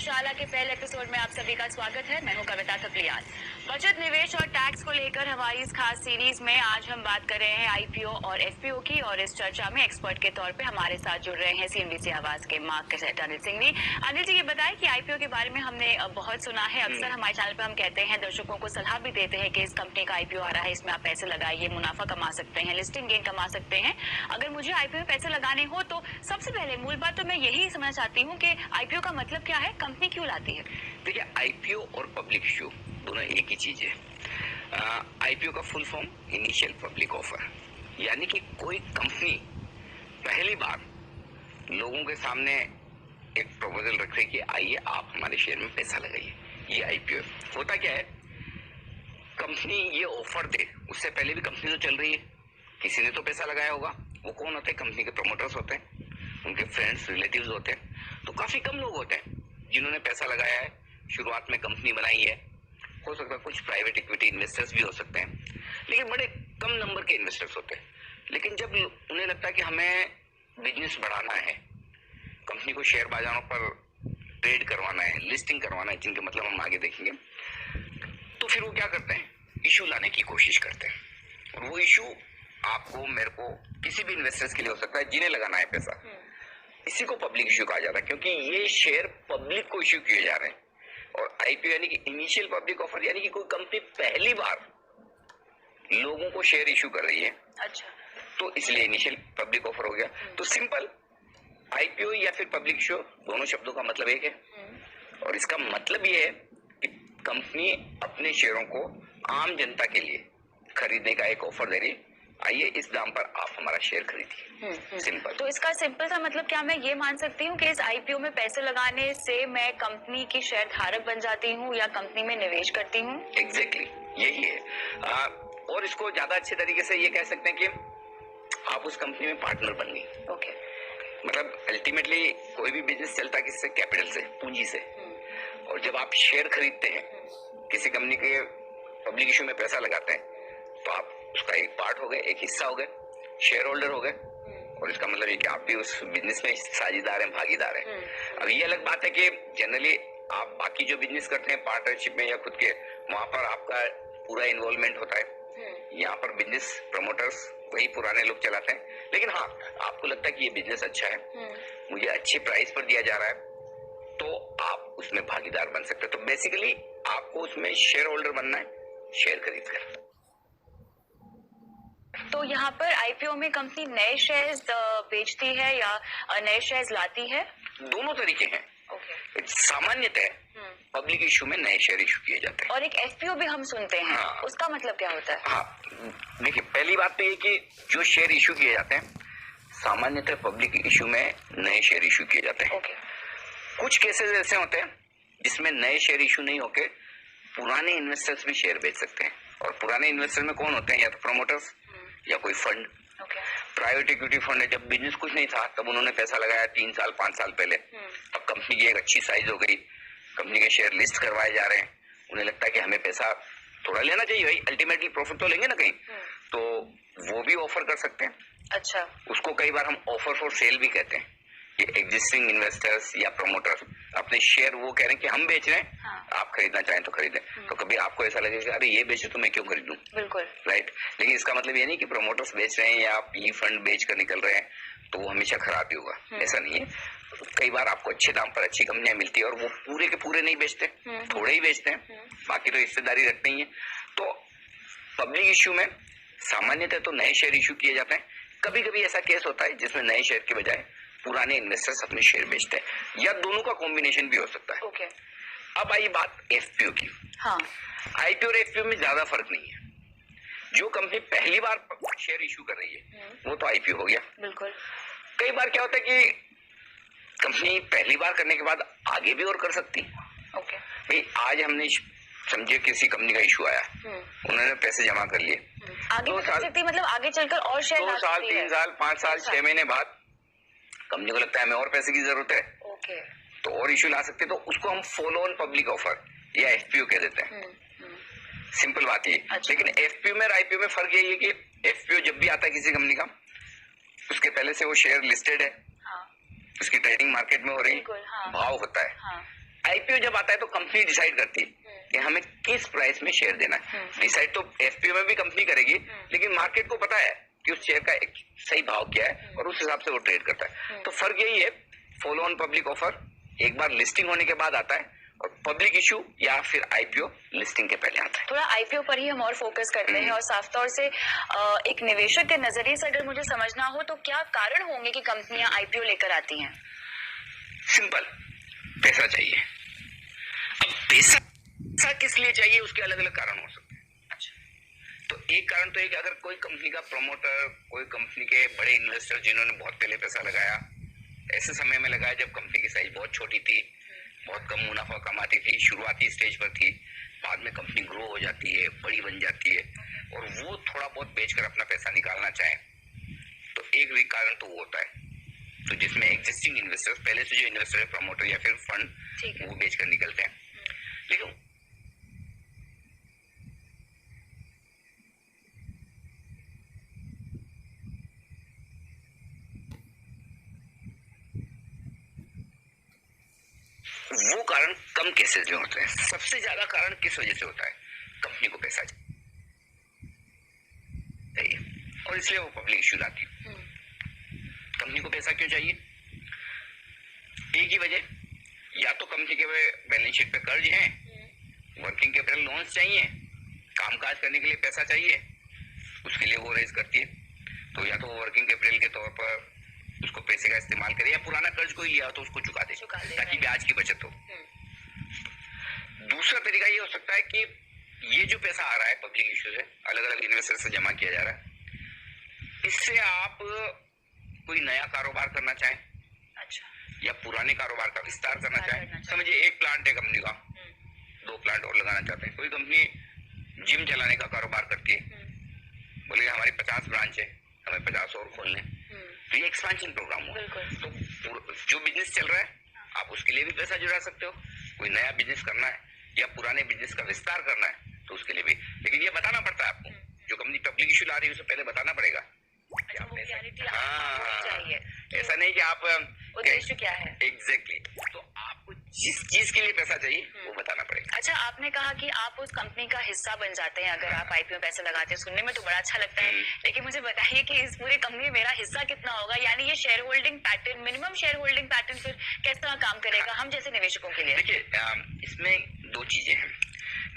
निवेशशाला के पहले एपिसोड में आप सभी का स्वागत है। मैं हूं कविता थपलियाल। बचत, निवेश और टैक्स को लेकर हमारी इस खास सीरीज में आज हम बात कर रहे हैं आईपीओ और एफपीओ की, और इस चर्चा में एक्सपर्ट के तौर पे हमारे साथ जुड़ रहे हैं सीएनबीसी आवाज के मार्क अनिल सिंह जी। अनिल जी, ये बताएं कि आईपीओ के बारे में हमने बहुत सुना है। अक्सर हमारे चैनल पर हम कहते हैं, दर्शकों को सलाह भी देते हैं कि इस कंपनी का आईपीओ आ रहा है, इसमें आप पैसे लगाइए, मुनाफा कमा सकते हैं, लिस्टिंग गेन कमा सकते हैं। अगर मुझे आईपीओ में पैसे लगाने हो तो सबसे पहले मूल बात तो मैं यही समझना चाहती हूँ कि आईपीओ का मतलब क्या है, कंपनी क्यों लाती है? देखिए, आईपीओ और पब्लिक इश्यू दोनों एक ही चीज है। आईपीओ का full form initial public offer, यानी कि कोई कंपनी पहली बार लोगों के सामने एक प्रपोजल रख रही है कि आइए आप हमारे शेयर में पैसा लगाइए। ये आईपीओ होता क्या है, कंपनी ये ऑफर दे, उससे पहले भी कंपनी तो चल रही है, किसी ने तो पैसा लगाया होगा। वो कौन होते हैं? कंपनी के प्रमोटर्स होते हैं, उनके फ्रेंड्स रिलेटिव्स होते हैं। तो काफी कम लोग होते हैं जिन्होंने पैसा लगाया है, शुरुआत में कंपनी बनाई है। हो सकता है कुछ प्राइवेट इक्विटी इन्वेस्टर्स भी हो सकते हैं, लेकिन बड़े कम नंबर के इन्वेस्टर्स होते हैं। लेकिन जब उन्हें लगता है कि हमें बिजनेस बढ़ाना है, कंपनी को शेयर बाजारों पर ट्रेड करवाना है, लिस्टिंग करवाना है, जिनके मतलब हम आगे देखेंगे, तो फिर वो क्या करते हैं? इशू लाने की कोशिश करते हैं। और वो इशू आपको, मेरे को, किसी भी इन्वेस्टर्स के लिए हो सकता है जिन्हें लगाना है पैसा। इसी को पब्लिक इश्यू कहा जाता है, क्योंकि ये शेयर पब्लिक को इश्यू किए जा रहे हैं। और आईपीओ यानी कि इनिशियल पब्लिक ऑफर, यानी कि कोई कंपनी पहली बार लोगों को शेयर इश्यू कर रही है। अच्छा, तो इसलिए इनिशियल पब्लिक ऑफर हो गया। तो सिंपल, आईपीओ या फिर पब्लिक इश्यू, दोनों शब्दों का मतलब एक है। और इसका मतलब ये है कि कंपनी अपने शेयरों को आम जनता के लिए खरीदने का एक ऑफर दे रही है, आइए इस दाम पर आप हमारा शेयर खरीदिए। सिंपल। तो इसका सिंपल सा मतलब क्या मैं ये मान सकती हूँ कि इस आईपीओ में पैसे लगाने से मैं कंपनी की शेयर धारक बन जाती हूँ या कंपनी में निवेश करती हूँ? एग्जैक्टली यही है। और इसको ज्यादा अच्छे तरीके से ये कह सकते हैं कि आप उस कंपनी में पार्टनर बन गई। ओके। मतलब अल्टीमेटली कोई भी बिजनेस चलता है किससे? कैपिटल से, पूंजी से। और जब आप शेयर खरीदते हैं, किसी कंपनी के पब्लिक इश्यू में पैसा लगाते हैं, तो आप उसका एक पार्ट हो गए, एक हिस्सा हो गए, शेयर होल्डर हो गए। और इसका मतलब ये कि आप भी उस बिजनेस में साझेदार हैं, भागीदार हैं। अब ये अलग बात है कि जनरली आप बाकी जो बिजनेस करते हैं पार्टनरशिप में या खुद के, वहां पर आपका पूरा इन्वॉल्वमेंट होता है। यहाँ पर बिजनेस प्रमोटर्स वही पुराने लोग चलाते हैं। लेकिन हाँ, आपको लगता है कि ये बिजनेस अच्छा है, मुझे अच्छे प्राइस पर दिया जा रहा है, तो आप उसमें भागीदार बन सकते हैं। तो बेसिकली आपको उसमें शेयर होल्डर बनना है, शेयर खरीद कर। तो यहाँ पर आईपीओ में कंपनी नए शेयर्स बेचती है या नए शेयर्स लाती है? दोनों तरीके हैं। ओके। सामान्यतः पब्लिक इश्यू में नए शेयर इशू किए जाते हैं। और एक एफपीओ भी हम सुनते हैं। हाँ। उसका मतलब क्या होता है? हाँ, देखिए, पहली बात तो ये कि जो शेयर इशू किए जाते हैं, सामान्यतः पब्लिक इशू में नए शेयर इशू किए जाते हैं। ओके। कुछ केसेस ऐसे होते हैं जिसमें नए शेयर इशू नहीं होके पुराने इन्वेस्टर्स भी शेयर बेच सकते हैं। और पुराने इन्वेस्टर में कौन होते हैं? या तो प्रमोटर्स या कोई फंड। प्राइवेट इक्विटी फंड है, जब बिजनेस कुछ नहीं था तब उन्होंने पैसा लगाया 3 साल 5 साल पहले। अब कंपनी की एक अच्छी साइज हो गई, कंपनी के शेयर लिस्ट करवाए जा रहे हैं, उन्हें लगता है कि हमें पैसा थोड़ा लेना चाहिए भाई, अल्टीमेटली प्रॉफिट तो लेंगे ना कहीं। तो वो भी ऑफर कर सकते हैं। अच्छा। उसको कई बार हम ऑफर फॉर सेल भी कहते हैं कि एग्जिस्टिंग इन्वेस्टर्स या प्रोमोटर्स अपने शेयर वो कह रहे हैं कि हम बेच रहे हैं, हाँ। आप खरीदना चाहें तो खरीदें। तो कभी आपको ऐसा लगेगा अरे ये बेचे तो मैं क्यों खरीदूं? बिल्कुल। राइट। लेकिन इसका मतलब ये नहीं कि प्रमोटर्स बेच रहे हैं या पी फंड बेच कर निकल रहे हैं तो वो हमेशा खराब ही होगा, ऐसा नहीं है। कई बार आपको अच्छे दाम पर अच्छी कंपनियां मिलती है और वो पूरे के पूरे नहीं बेचते, थोड़े ही बेचते हैं, बाकी तो हिस्सेदारी रखते ही है। तो पब्लिक इश्यू में सामान्यतः तो नए शेयर इशू किए जाते हैं। कभी कभी ऐसा केस होता है जिसमें नए शेयर के बजाय पुराने इन्वेस्टर्स अपने शेयर बेचते हैं, या दोनों का कॉम्बिनेशन भी हो सकता है। ओके। अब आई बात एफपीओ की। हाँ। आईपीओ और एफपीओ में ज्यादा फर्क नहीं है। जो कंपनी पहली बार शेयर इशू कर रही है वो तो आईपीओ हो गया। बिल्कुल। कई बार क्या होता है कि कंपनी पहली बार करने के बाद आगे भी और कर सकती है। ओके। भाई आज हमने समझे किसी कंपनी का इशू आया, उन्होंने पैसे जमा कर लिए, आगे कर सकती, मतलब आगे चलकर और शेयर 2 साल 3 साल 5 साल 6 महीने बाद कंपनी को लगता है हमें और पैसे की जरूरत है, ओके, तो और इशू ला सकते हैं। तो उसको हम फॉलो ऑन पब्लिक ऑफर या एफपीओ कह देते हैं। सिंपल बात ये। अच्छा। लेकिन एफपीओ में और आईपीओ में फर्क यही है कि एफपीओ जब भी आता है किसी कंपनी का, उसके पहले से वो शेयर लिस्टेड है, हाँ। उसकी ट्रेडिंग मार्केट में हो रही है, हाँ। भाव होता है। हाँ। आईपीओ जब आता है तो कंपनी डिसाइड करती है कि हमें किस प्राइस में शेयर देना है। डिसाइड तो एफपीओ में भी कंपनी करेगी, लेकिन मार्केट को पता है कि उस शेयर का एक सही भाव क्या है और उस हिसाब से वो ट्रेड करता है। तो फर्क यही है, फॉलो ऑन पब्लिक ऑफर एक बार लिस्टिंग होने के बाद आता है और पब्लिक इशू या फिर आईपीओ लिस्टिंग के पहले आता है। थोड़ा आईपीओ पर ही हम और फोकस करते हैं और साफ तौर से एक निवेशक के नजरिए से अगर मुझे समझना हो तो क्या कारण होंगे कि कंपनियां आईपीओ लेकर आती हैं? सिंपल, पैसा चाहिए। अब पैसा किस लिए चाहिए उसके अलग अलग कारण हो सकते हैं। अच्छा, तो एक कारण तो है कि अगर कोई कंपनी का प्रमोटर, कोई कंपनी के बड़े इन्वेस्टर जिन्होंने बहुत पहले पैसा लगाया, ऐसे समय में लगाया जब कंपनी की साइज बहुत छोटी थी, बहुत कम मुनाफा कमाती थी, शुरुआती स्टेज पर थी, बाद में कंपनी ग्रो हो जाती है, बड़ी बन जाती है और वो थोड़ा बहुत बेचकर अपना पैसा निकालना चाहे, तो एक भी कारण तो वो होता है। तो जिसमें एग्जिस्टिंग इन्वेस्टर्स, पहले से जो इन्वेस्टर है, प्रमोटर या फिर फंड, वो बेचकर निकलते हैं। लेकिन वो कारण कम केसेस में होते हैं। सबसे ज्यादा कारण किस वजह से होता है? कंपनी को पैसा चाहिए और इसलिए वो पब्लिक इशू लाती है। कंपनी को पैसा क्यों चाहिए? एक ही वजह, या तो कंपनी के बैलेंस शीट पे कर्ज है, वर्किंग कैपिटल लोन्स चाहिए, कामकाज करने के लिए पैसा चाहिए, उसके लिए वो रेज करती है। तो या तो वो वर्किंग कैपिटल के तौर पर उसको पैसे का इस्तेमाल करे या पुराना कर्ज कोई लिया तो उसको चुका दे ताकि ब्याज की बचत हो। दूसरा तरीका ये हो सकता है कि ये जो पैसा आ रहा है पब्लिक इशू से, अलग अलग इन्वेस्टर से जमा किया जा रहा है, इससे आप कोई नया कारोबार करना चाहें, अच्छा, या पुराने कारोबार का विस्तार करना चाहें। समझिए एक प्लांट है कंपनी का, 2 प्लांट और लगाना चाहते हैं। कोई कंपनी जिम चलाने का कारोबार करती है, बोले हमारी 50 ब्रांच है, हमें 50 और खोलने, तो ये एक्सपेंशन प्रोग्राम हो। तो जो बिजनेस चल रहा है आप उसके लिए भी पैसा जुड़ा सकते हो, कोई नया बिजनेस करना है या पुराने बिजनेस का विस्तार करना है तो उसके लिए भी। लेकिन ये बताना पड़ता है आपको, जो कंपनी पब्लिक इशू ला रही है उसे पहले बताना पड़ेगा। ऐसा नहीं कि आप उद्देश्य क्या है एग्जैक्टली, तो आपको जिस चीज के लिए पैसा चाहिए वो बताना पड़ेगा। अच्छा, आपने कहा कि आप उस कंपनी का हिस्सा बन जाते हैं अगर आप आईपीओ पैसे लगाते हैं। सुनने में तो बड़ा अच्छा लगता है, लेकिन मुझे बताइए कि इस पूरी कंपनी में मेरा हिस्सा कितना होगा? यानी ये share holding pattern, minimum share holding pattern फिर किस तरह काम करेगा हम जैसे निवेशकों के लिए? देखिए, इसमें 2 चीजें हैं।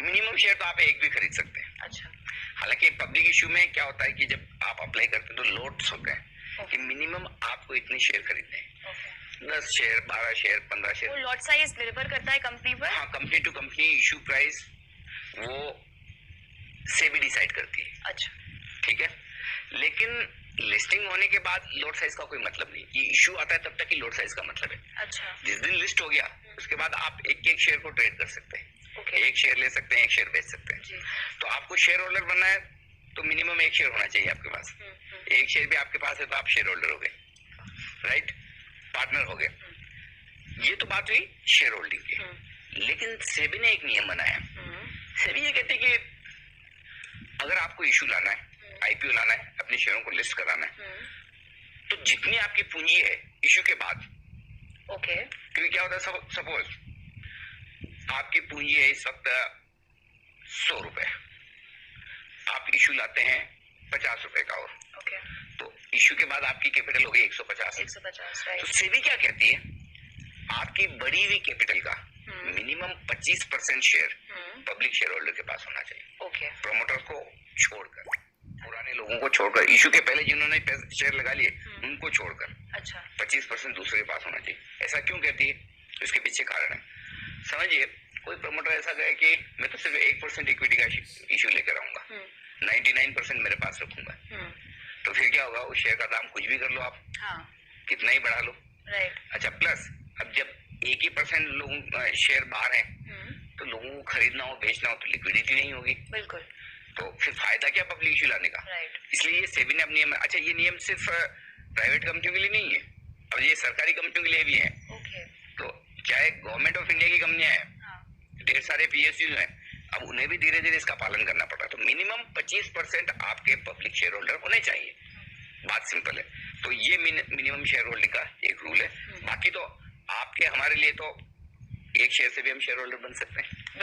मिनिमम शेयर तो आप एक भी खरीद सकते हैं। अच्छा, हालांकि पब्लिक इशू में क्या होता है कि जब आप अप्लाई करते हैं तो लोट्स होते हैं कि मिनिमम आपको इतने शेयर खरीदने हैं, 10 शेयर, 12 शेयर, 15 शेयर। वो लॉट साइज निर्भर करता है कंपनी पर? हाँ, company to company issue price वो सेबी डिसाइड करती है। अच्छा, ठीक है। लेकिन लिस्टिंग होने के बाद लोट साइज का कोई मतलब नहीं, ये इशू आता है तब तक कि लोट साइज का मतलब है। अच्छा, जिस दिन लिस्ट हो गया उसके बाद आप एक शेयर को ट्रेड कर सकते हैं। एक शेयर ले सकते हैं, एक शेयर बेच सकते हैं। तो आपको शेयर होल्डर बनना है तो मिनिमम 1 शेयर होना चाहिए आपके पास। 1 शेयर भी आपके पास है तो आप शेयर होल्डर हो गए, राइट, पार्टनर हो गए। ये तो बात हुई शेयर होल्डिंग की। लेकिन सेबी ने एक नियम बनाया। सेबी ये कहते हैं कि अगर आपको इशू लाना है, आईपीओ लाना है, अपने शेयरों को लिस्ट कराना है, तो जितनी आपकी पूंजी है इशू के बाद, क्योंकि क्या होता है, सपोज आपकी पूंजी है इस वक्त 100 रुपए, आप इशू लाते हैं 50 रुपए का, और तो इशू के बाद आपकी कैपिटल हो गई 150। तो सेबी क्या कहती है, आपकी बढ़ी हुई कैपिटल का minimum 25% share public share holder के पास होना चाहिए। प्रमोटर्स को छोड़कर, पुराने लोगों को छोड़कर, इशू के पहले जिन्होंने शेयर लगा लिए उनको छोड़कर, अच्छा, 25% दूसरे के पास होना चाहिए। ऐसा क्यों कहती है? इसके पीछे कारण है। समझिए, कोई प्रमोटर ऐसा कहे कि मैं तो सिर्फ 1% इक्विटी का इशू लेकर आऊंगा, 99% मेरे पास रखूंगा, तो फिर क्या होगा, उस शेयर का दाम कुछ भी कर लो आप, कितना ही बढ़ा लो, राइट। अच्छा, प्लस अब जब 1% लोगों शेयर बाहर है तो लोगों को खरीदना हो, बेचना हो तो लिक्विडिटी नहीं होगी, बिल्कुल, तो फिर फायदा क्या पब्लिक इशू लाने का, राइट। इसलिए ये सेबी ने अब नियम, अच्छा ये नियम सिर्फ प्राइवेट कंपनियों के लिए नहीं है, अब ये सरकारी कंपनियों के लिए भी है। तो चाहे गवर्नमेंट ऑफ इंडिया की कंपनियां हैं, ढेर सारे पीएसयू हैं, अब उन्हें भी धीरे धीरे इसका पालन करना पड़ा। तो मिनिमम 25% आपके पब्लिक शेयर होल्डर होने चाहिए, बात सिंपल है। तो ये मिनिमम शेयर होल्डिंग का एक रूल है। बाकी तो आपके हमारे लिए तो एक शेयर से भी हम शेयर होल्डर बन सकते हैं।